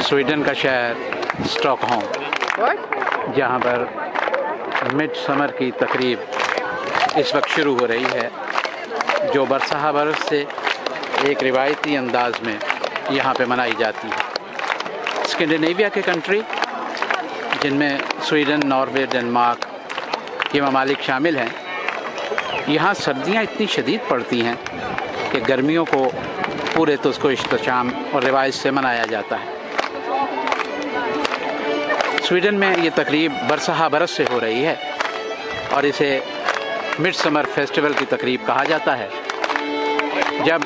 Sweden का शहर Stockholm, जहाँ पर मिड समर की तकरीब इस वक्त शुरू हो रही है, जो बरसहा बरस से एक रिवायती अंदाज में यहाँ पे मनाई जाती है। स्कैंडिनेविया के कंट्री, जिनमें स्वीडन, नॉर्वे, डेनमार्क ये ममालिक शामिल हैं, यहाँ सर्दियाँ इतनी शदीद पड़ती हैं कि गर्मियों को पूरे तुस्को इख्तिशाम और रिवाज से मनाया जाता है। स्वीडन में ये तकरीब बरसहा बरस से हो रही है और इसे मिड समर फेस्टिवल की तकरीब कहा जाता है, जब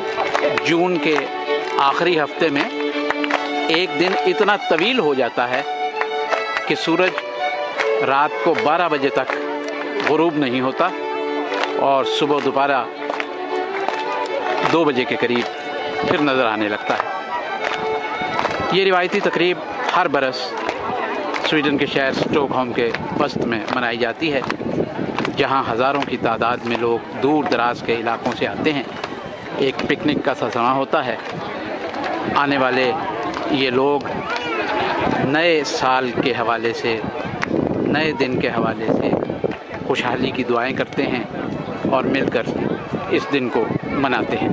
जून के आखिरी हफ्ते में एक दिन इतना तवील हो जाता है कि सूरज रात को 12 बजे तक गुरूब नहीं होता और सुबह दोपहर 2 बजे के करीब फिर नज़र आने लगता है। ये रिवायती तकरीब हर बरस स्वीडन के शहर स्टॉकहोम के वस्त में मनाई जाती है, जहाँ हज़ारों की तादाद में लोग दूर दराज के इलाकों से आते हैं। एक पिकनिक का सा समय होता है। आने वाले ये लोग नए साल के हवाले से, नए दिन के हवाले से खुशहाली की दुआएं करते हैं और मिलकर इस दिन को मनाते हैं।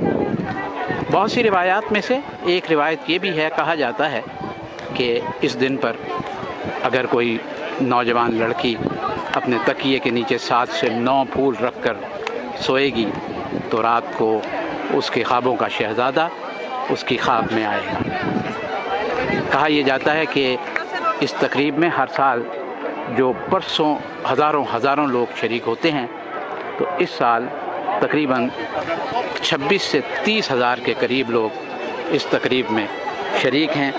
बहुत सी रिवायात में से एक रिवायत ये भी है, कहा जाता है कि इस दिन पर अगर कोई नौजवान लड़की अपने तकिए के नीचे 7 से 9 फूल रखकर सोएगी तो रात को उसके ख्वाबों का शहज़ादा उसकी ख्वाब में आएगा। कहा यह जाता है कि इस तकरीब में हर साल जो परसों हज़ारों लोग शरीक होते हैं, तो इस साल तकरीबन 26 से 30 हज़ार के करीब लोग इस तकरीब में शरीक हैं,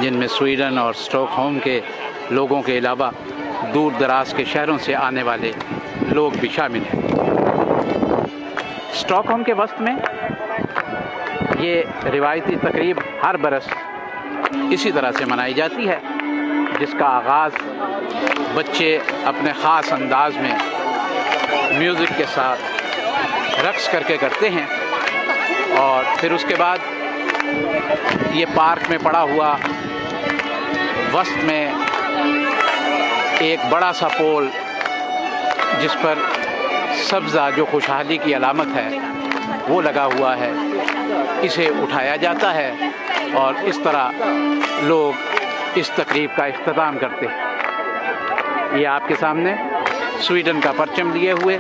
जिनमें स्वीडन और स्टॉकहोम के लोगों के अलावा दूर दराज के शहरों से आने वाले लोग भी शामिल हैं। स्टॉकहोम के वस्त में ये रिवायती तकरीब हर बरस इसी तरह से मनाई जाती है, जिसका आगाज़ बच्चे अपने ख़ास अंदाज में म्यूज़िक के साथ रक्स करके करते हैं और फिर उसके बाद ये पार्क में पड़ा हुआ वस्त में एक बड़ा सा पोल, जिस पर सब्ज़ा जो खुशहाली की अलामत है वो लगा हुआ है, इसे उठाया जाता है और इस तरह लोग इस तकरीब का इख्तिताम करते हैं। ये आपके सामने स्वीडन का परचम लिए हुए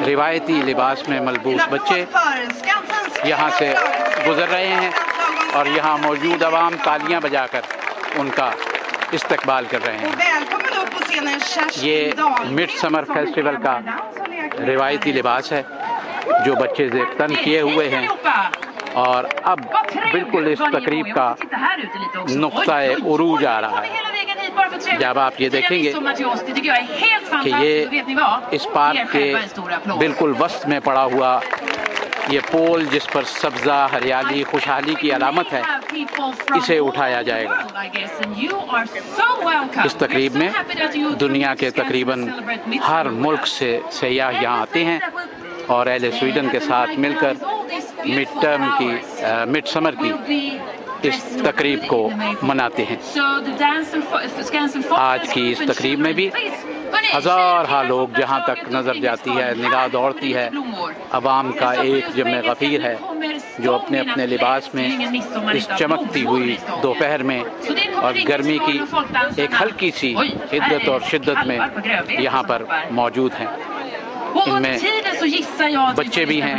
रिवायती लिबास में मलबूस बच्चे यहाँ से गुज़र रहे हैं और यहाँ मौजूद अवाम तालियां बजाकर उनका इस्तकबाल कर रहे हैं। ये मिड समर फेस्टिवल का रिवायती लिबास है जो बच्चे ज़ेब-तन किए हुए हैं और अब बिल्कुल इस तकरीब का नुक्ता-ए उरूज आ रहा है। जब आप ये देखेंगे कि ये इस पार्क के बिल्कुल वस्त में पड़ा हुआ ये पोल, जिस पर सब्ज़ा, हरियाली, खुशहाली की अलामत है, इसे उठाया जाएगा। इस तकरीब में दुनिया के तकरीबन हर मुल्क से सयाह यहाँ आते हैं और अहले स्वीडन के साथ मिलकर मिड समर की इस तकरीब को मनाते हैं। आज की इस तकरीब में भी हज़ार लोग जहाँ तक नज़र जाती है, निगाह दौड़ती है, अवाम का एक जमे गफ़ीर है जो अपने अपने लिबास में इस चमकती हुई दोपहर में और गर्मी की एक हल्की सी हिद्दत और शिद्दत में यहाँ पर मौजूद हैं। इनमें बच्चे भी हैं,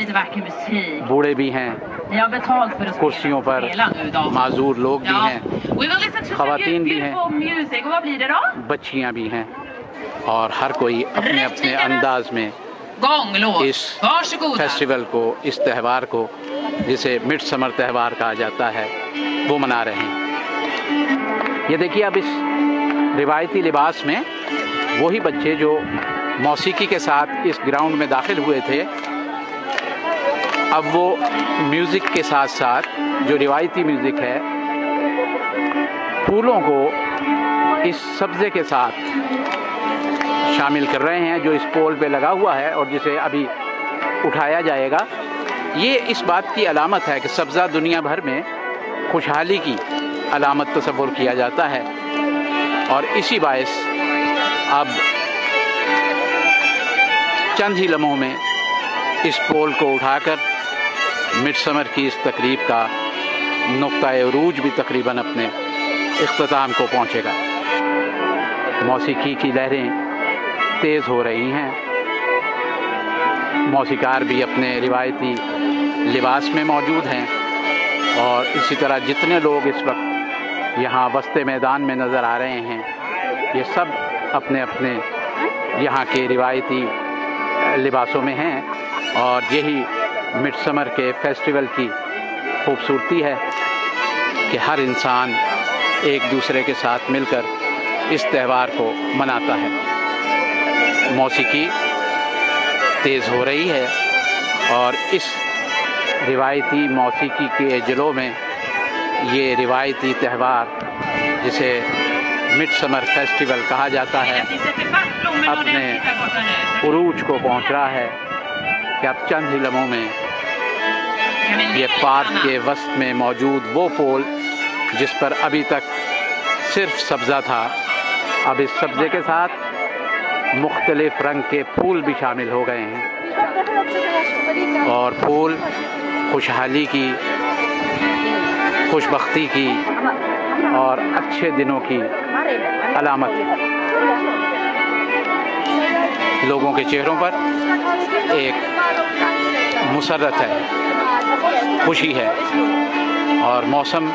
बूढ़े भी हैं, कुर्सियों पर माजूर लोग भी हैं, ख़वातीन भी हैं, बच्चियाँ भी हैं और हर कोई अपने अपने अंदाज में इस फेस्टिवल को, इस त्यौहार को, जिसे मिड समर त्यौहार कहा जाता है, वो मना रहे हैं। ये देखिए, अब इस रिवायती लिबास में वही बच्चे जो मौसीकी के साथ इस ग्राउंड में दाखिल हुए थे, अब वो म्यूज़िक के साथ साथ जो रिवायती म्यूज़िक है, फूलों को इस सब्ज़े के साथ शामिल कर रहे हैं जो इस पोल पे लगा हुआ है और जिसे अभी उठाया जाएगा। ये इस बात की अलामत है कि सब्ज़ा दुनिया भर में खुशहाली की علامت تصور کیا جاتا ہے، اور اسی باعث اب چند ہی لمحوں میں اس پول کو اٹھا کر مڈ سمر کی اس تقریب کا نقطۂ عروج بھی تقریباً اپنے اختتام کو پہنچے گا۔ موسیقی کی لہریں تیز ہو رہی ہیں، موسیقار بھی اپنے روایتی لباس میں موجود ہیں، اور اسی طرح جتنے لوگ اس وقت یہاں وسط میدان میں نظر آ رہے ہیں، یہ سب اپنے اپنے یہاں کے روایتی لباسوں میں ہیں، اور یہی مڈ سمر کے فیسٹیول کی خوبصورتی ہے کہ ہر انسان ایک دوسرے کے ساتھ مل کر اس تہوار کو مناتا ہے۔ موسیقی تیز ہو رہی ہے، اور اس روایتی موسیقی کے جلوہ میں یہ روایتی تہوار جسے مڈ سمر فیسٹیول کہا جاتا ہے اپنے عروج کو پہنچ رہا ہے کہ اب چند ہی لمحوں میں یہ پارک کے وسط میں موجود وہ پول جس پر ابھی تک صرف سبزہ تھا، اب اس سبزے کے ساتھ مختلف رنگ کے پھول بھی شامل ہو گئے ہیں، اور پھول خوشحالی کی، خوش بختی کی اور اچھے دنوں کی علامت ہے۔ لوگوں کے چہروں پر ایک مسرت ہے، خوشی ہے، اور موسم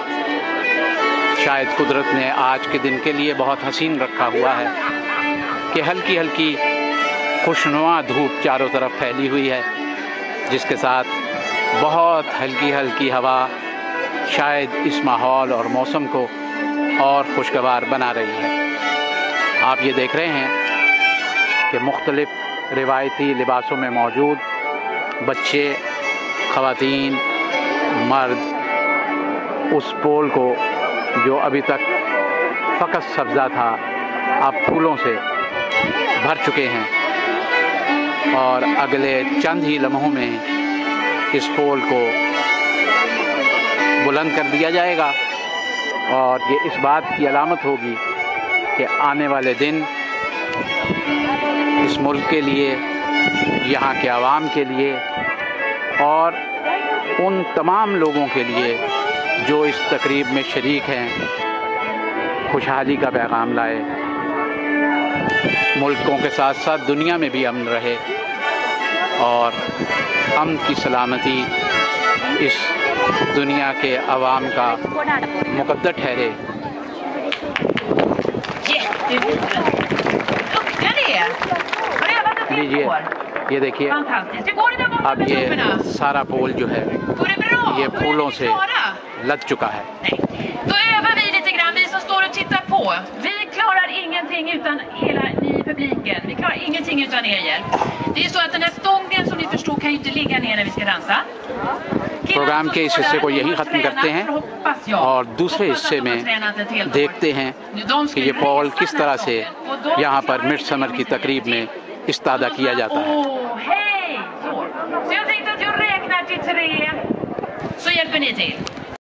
شاید قدرت نے آج کے دن کے لیے بہت حسین رکھا ہوا ہے کہ ہلکی ہلکی خوشنما دھوپ چاروں طرف پھیلی ہوئی ہے، جس کے ساتھ بہت ہلکی ہلکی ہوا شاید اس ماحول اور موسم کو اور خوشگوار بنا رہی ہے۔ آپ یہ دیکھ رہے ہیں کہ مختلف روایتی لباسوں میں موجود بچے، خواتین، مرد اس پول کو جو ابھی تک فقط سبزہ تھا اب پھولوں سے بھر چکے ہیں، اور اگلے چند ہی لمحوں میں اس پول کو بلند کر دیا جائے گا، اور یہ اس بات کی علامت ہوگی کہ آنے والے دن اس ملک کے لیے، یہاں کے عوام کے لیے اور ان تمام لوگوں کے لیے جو اس تقریب میں شریک ہیں، خوشحالی کا پیغام لائے، ملکوں کے ساتھ ساتھ دنیا میں بھی امن رہے، اور امن کی سلامتی اس دنیا کے عوام کا مقدر ٹھہرے۔ لیجیے یہ دیکھیے، اب یہ سارا پول جو ہے یہ پھولوں سے لد چکا ہے۔ Då övar vi lite grann, vi som står och tittar på. Vi klarar ingenting utan hela ni i publiken. Vi klarar ingenting utan er hjälp. Det är ju så att den här stången som ni förstår kan ju inte ligga ner när vi ska dansa. Programme کے اس حصے کو یہی ختم کرتے ہیں اور دوسرے حصے میں دیکھتے ہیں کہ یہ پول کس طرح سے یہاں پر مڈ سمر کی تقریب میں استادہ کیا جاتا ہے۔ Så jag tänkte att jag räknar till 3, så hjälper ni till.